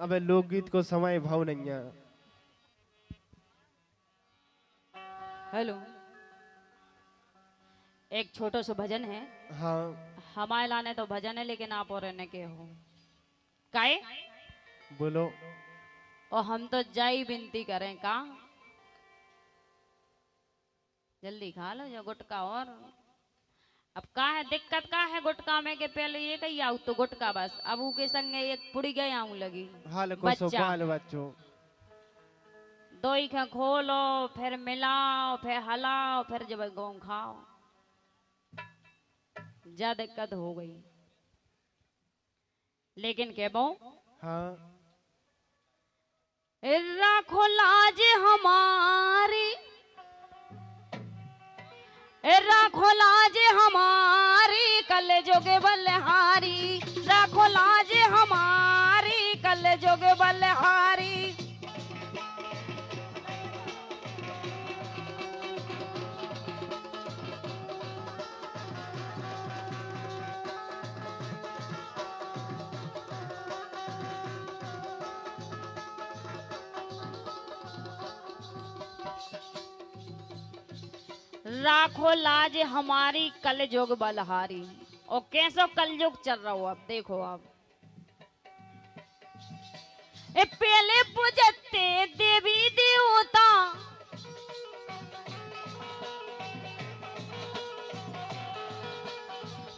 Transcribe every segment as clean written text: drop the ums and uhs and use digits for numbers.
अबे लोकगीत को समय भाव नहीं है। हेलो, एक छोटा सा भजन है। हाँ हमारे लाने तो भजन है, लेकिन आप और रहने के हो काहे? बोलो। और हम तो जाई विनती करें का, जल्दी खा लो जो गुटका। और अब का है दिक्कत, का है गुटका में के पहले ये कही आऊ तो गुटका बस, अब ऊ के संगे एक पुड़ी गए आऊं लगी हाल को सो बच्चा। बाल बच्चों। दो ही का खोलो, फिर मिलाओ, फिर हलाओ, फिर जब गेहूं खाओ, ज्यादा दिक्कत हो गई। लेकिन के बो हाँ राखो लाज हमारी, राखो लाज हमारी कल जोगे बलहारी, राखो लाज हमारी कल जोगे बलहारी। राखो लाज हमारी कल जोग बलहारी। और कैसो कल युग चल रहा हो, अब देखो आप पहले पूजते देवी देवता,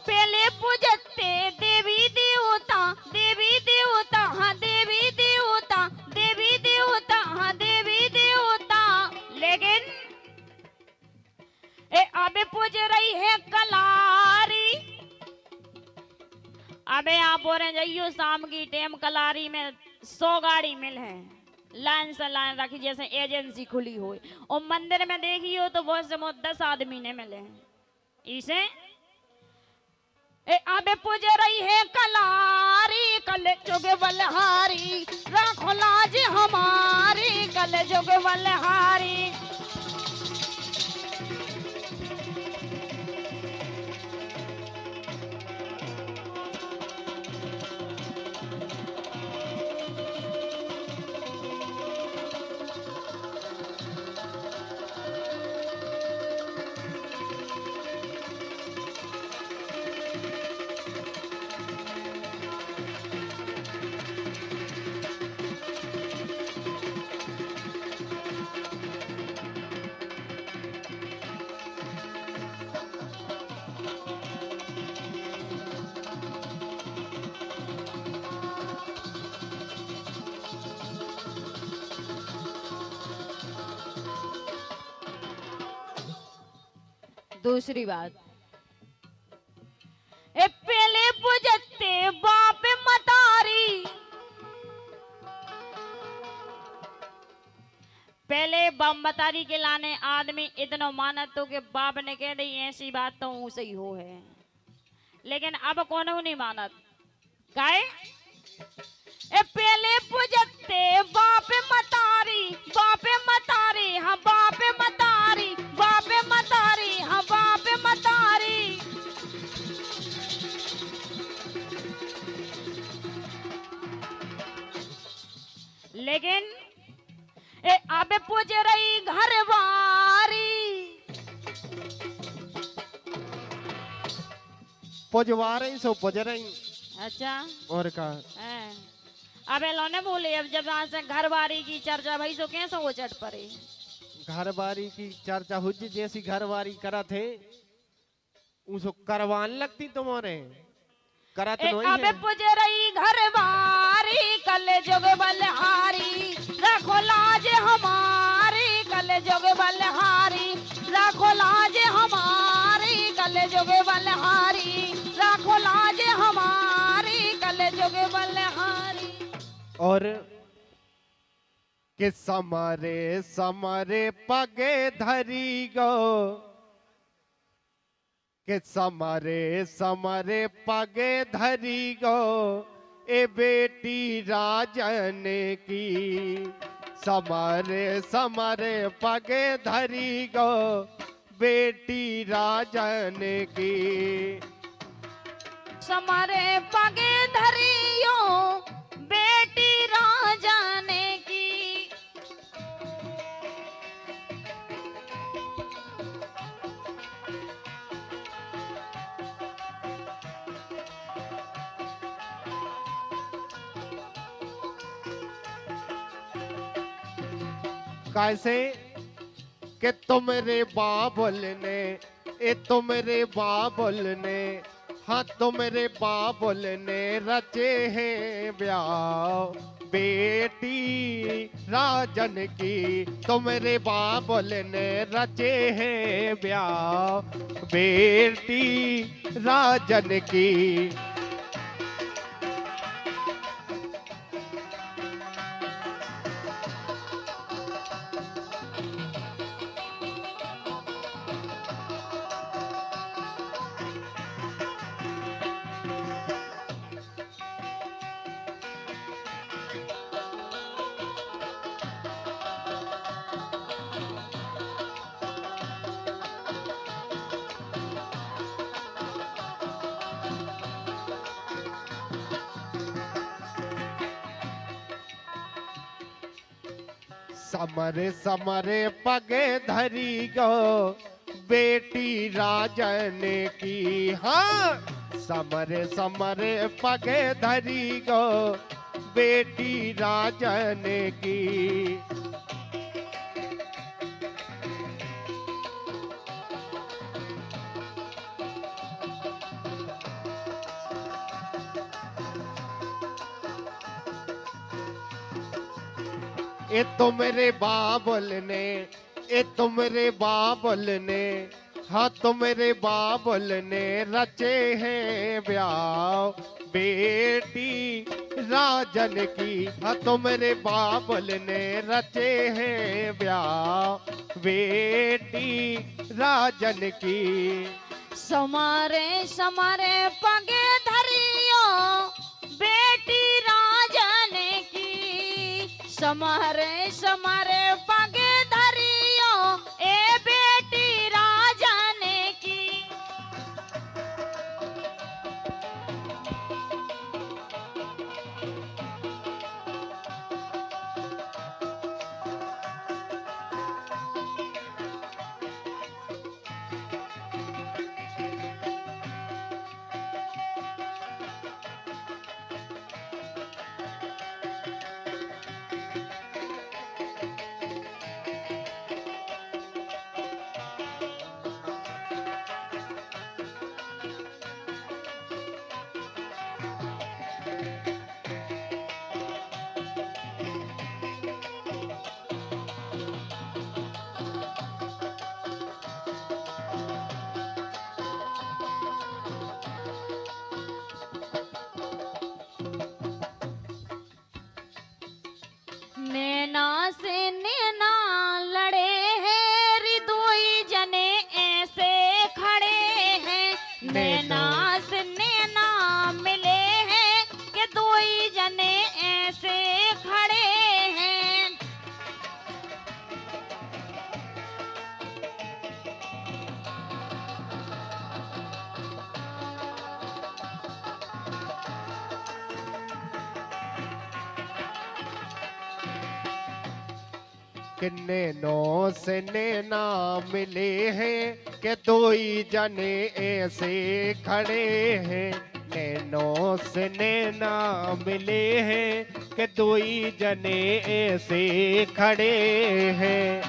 पहले पूजते देवी देवता, देवी देवता हाँ देवी देवता, देवी देवता हाँ देवी देवता। लेकिन अबे पूज रही है कलारी। अबे आप बोल रहे जाइयो शाम की टेम कलारी में 100 गाड़ी मिल है, लाइन से लाइन रखी जैसे एजेंसी खुली हो। और मंदिर में देखियो तो बहुत से 10 आदमी ने मिले हैं इसे। अबे पूज रही है कलारी कल जोग बलहारी, राखो लाज हमारी कल जोग बलहारी। दूसरी बात, पहले पूजते बाप मतारी, पहले बाप मतारी के लाने आदमी इतना मानत तो के बाप ने कह दी ऐसी बात तो ऊ सही हो है। लेकिन अब कौन नहीं मानत काहे? पहले पूजते बाप मतारी, बाप मतारी हाँ बाप मतारी, बाप मतारी हाँ बाप मतारी। लेकिन अब पूज रही घरवारी, पुजवा रही सो पुज रही। अच्छा और का अबे लोने बोले अब जब यहाँ से घरवारी की चर्चा भाई तो कैसे वो चढ़ पड़े। घर बारी की चर्चा हुज जैसी घर बारी करा थे उसको करवान लगती तुम्हारे करा तो नहीं अबे है। पूज रही घरवारी कल जोग बलहारी, रखो लाज हमारी कल जोग बलहारी, रखो लाज हमारी कल जोग बलहारी, रखो लाज हमारी कल जोग बलहारी। और कि समारे समारे पगे धरी गो, कि समारे समारे पगे धरी गो ए बेटी राजन की, समारे समारे पगे धरी गो बेटी राजन की। समारे पगे धरियो बेटी राजन कैसे कि तुमरे बाबुल ने, तुमरे बाबुल ने, हाँ तुमरे बाबुल ने रचे हैं ब्याह बेटी राजन की, तुमरे बाबुल ने रचे हैं ब्याह बेटी राजन की। समरे समरे पगे धरी गो बेटी राजन की, हाँ समरे समरे पगे धरी गो बेटी राजन की। ए तुमरे बाबुल ने, ए तुमरे बाबुल ने, हाँ तुमरे बाबुल ने रचे हैं ब्याह बेटी राजन की, हाँ तुमरे बाबुल ने रचे हैं ब्याह बेटी राजन की। समारे समारे पगे धरियो बेटी राजन की, समारे समारे पगे धरियो ए बेटी राजन की। नैना से नैना लड़े हैं रिदोई जने ऐसे खड़े हैं, नैना से नैना मिले हैं कि दोई जने ऐसे खड़े हैं। कि नैनों से नैना मिले हैं कि दोई जने ऐसे खड़े हैं, नैनों से नैना मिले हैं कि दोई जने ऐसे खड़े हैं।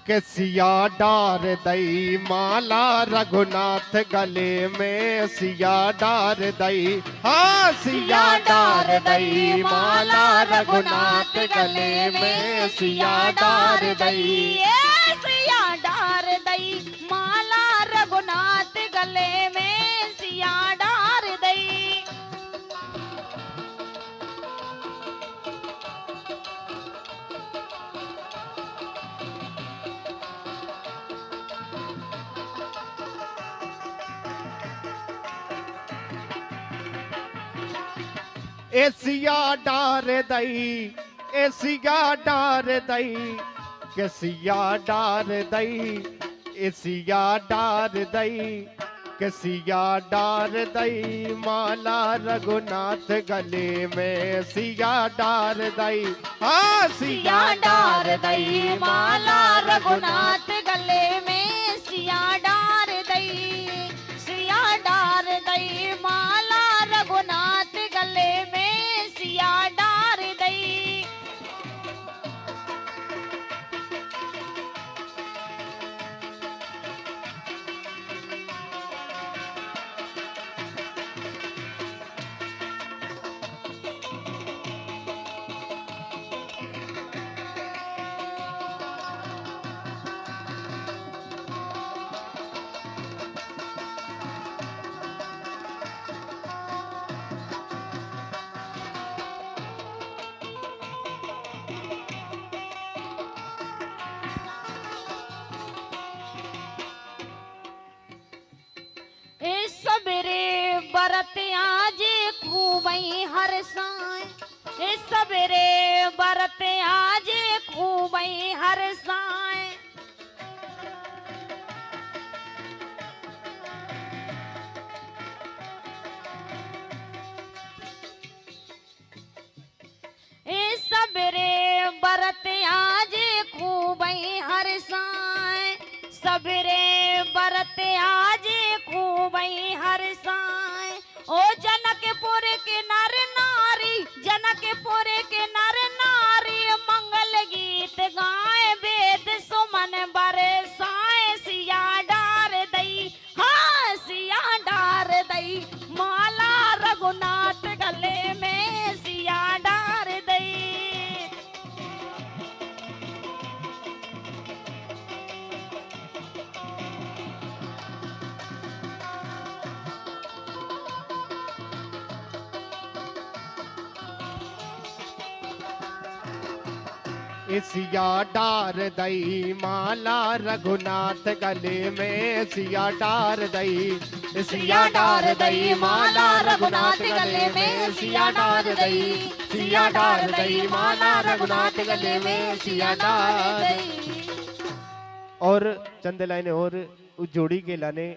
के सिया डार दई माला रघुनाथ गले में, सिया डार दई, हाँ सिया डार दई माला रघुनाथ गले में, सिया डार दई, सिया डार दई माला रघुनाथ गले में, सिया डार दई। एसिया डार दई, एसिया डार दई, के सिया डार दई, एसिया डार दई, के सिया डार दई माला रघुनाथ गले में, सिया डार दई, हाँ सिया डार दई माला रघुनाथ गले में, सिया डार दई, सिया डार दई माला रघुनाथ गले में, सिया डार दई। सबेरे बरत आज खूबई हर साए, सबेरे बरत आज खूबई हर साए। सबेरे बरत आज खूबई हर साए, सबेरे बरत आज खूबई हर साए। ओ जनकपुर के नर नारी, जनकपुर के नर नारी, मंगल गीत गाए वेद सुमन बरसाए, सिया डार दई, हाँ सिया डार दई माला रघुनाथ गले में, सिया डार दई। सिया डार दई माला रघुनाथ गले में, सिया डार दई, सिया डार दई माला रघुनाथ गले में, सिया डार दई, सिया डार दई माला रघुनाथ गले में, सिया डार दई। और चंद लाइने और उस जोड़ी के लाने